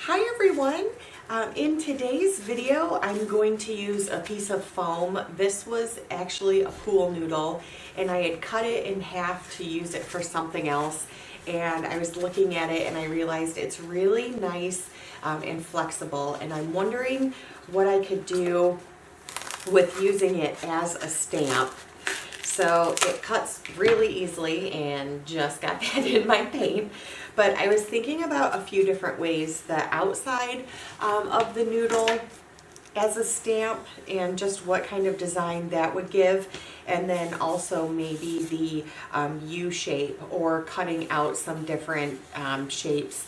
Hi everyone! In today's video I'm going to use a piece of foam. This was actually a pool noodle and I had cut it in half to use it for something else, and I was looking at it and I realized it's really nice and flexible, and I'm wondering what I could do with using it as a stamp. So it cuts really easily and just got that in my paint. But I was thinking about a few different ways: the outside of the noodle as a stamp and just what kind of design that would give. And then also maybe the U shape, or cutting out some different shapes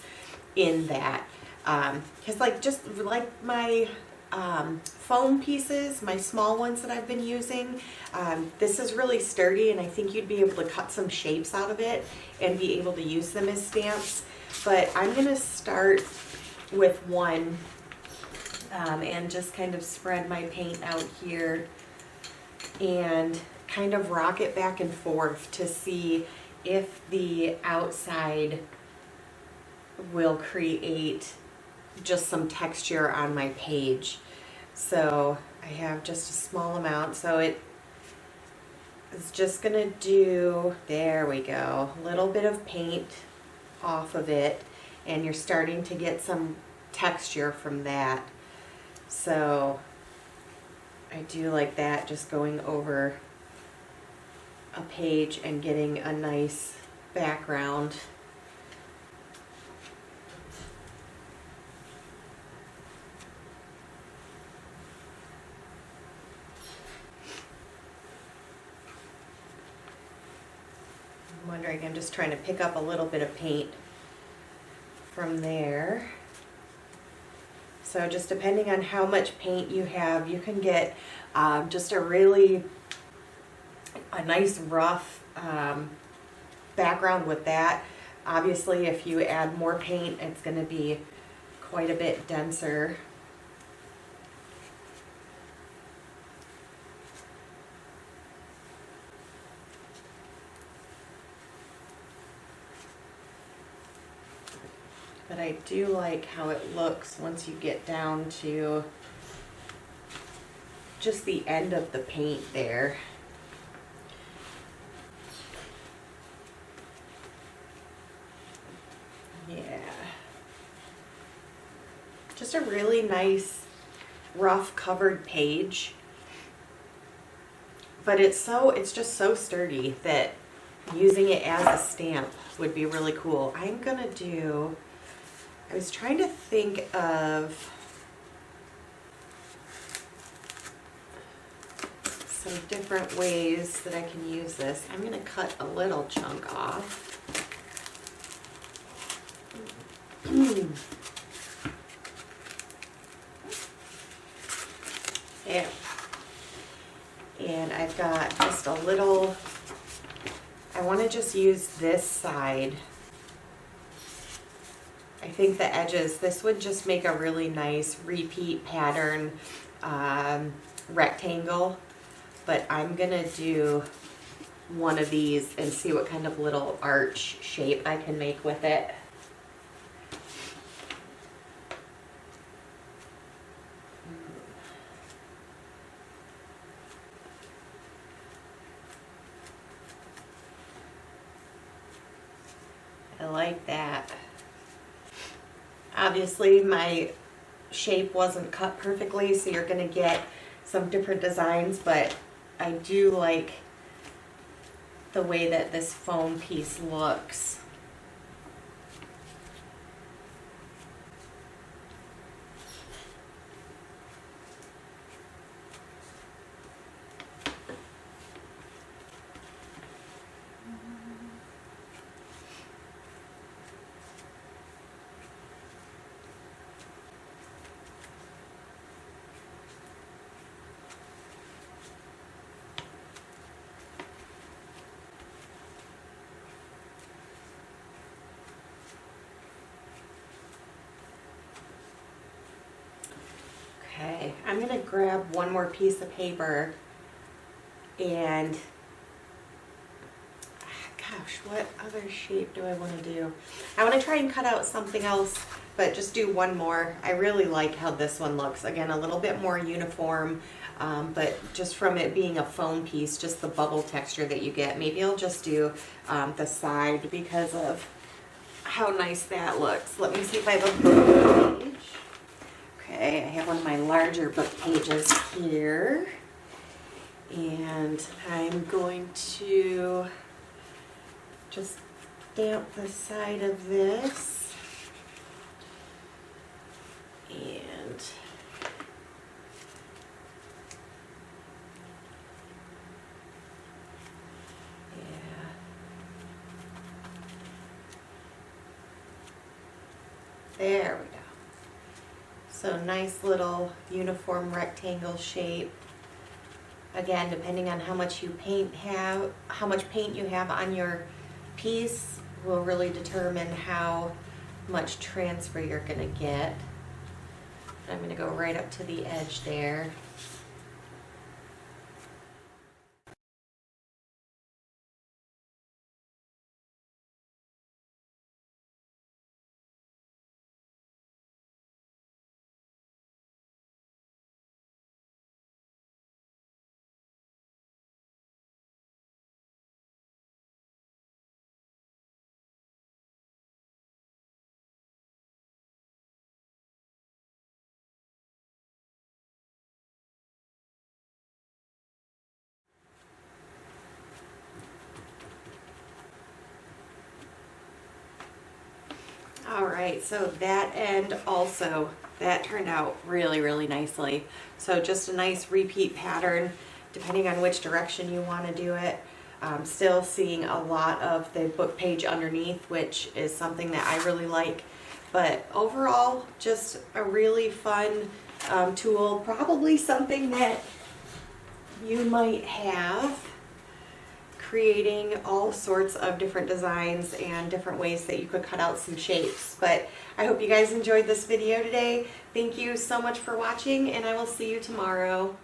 in that. Because just like my foam pieces, my small ones that I've been using, this is really sturdy and I think you'd be able to cut some shapes out of it and be able to use them as stamps. But I'm going to start with one and just kind of spread my paint out here and kind of rock it back and forth to see if the outside will create just some texture on my page. So I have just a small amount, so it is just gonna do, there we go, a little bit of paint off of it, and you're starting to get some texture from that. So I do like that, just going over a page and getting a nice background. I'm wondering, I'm just trying to pick up a little bit of paint from there. So just depending on how much paint you have, you can get just a nice rough background with that. Obviously, if you add more paint, it's going to be quite a bit denser. But I do like how it looks once you get down to just the end of the paint there. Yeah. Just a really nice rough covered page. But it's just so sturdy that using it as a stamp would be really cool. I was trying to think of some different ways that I can use this. I'm going to cut a little chunk off. Yeah. And I've got just a little, I want to just use this side. I think the edges, this would just make a really nice repeat pattern rectangle, but I'm gonna do one of these and see what kind of little arch shape I can make with it. I like that. Obviously my shape wasn't cut perfectly, so you're going to get some different designs, but I do like the way that this foam piece looks. Okay, I'm going to grab one more piece of paper and, gosh, what other shape do I want to do? I want to try and cut out something else, but just do one more. I really like how this one looks. Again, a little bit more uniform, but just from it being a foam piece, just the bubble texture that you get. Maybe I'll just do the side because of how nice that looks. Let me see if I have a book page. Okay, I have one of my larger book pages here. And I'm going to just stamp the side of this. And yeah. There we go. So nice little uniform rectangle shape. Again, depending on how much you how much paint you have on your piece will really determine how much transfer you're going to get. I'm going to go right up to the edge there. Alright, so that end also, that turned out really, really nicely. So just a nice repeat pattern, depending on which direction you want to do it. Still seeing a lot of the book page underneath, which is something that I really like. But overall, just a really fun tool, probably something that you might have, creating all sorts of different designs and different ways that you could cut out some shapes. But I hope you guys enjoyed this video today. Thank you so much for watching, and I will see you tomorrow.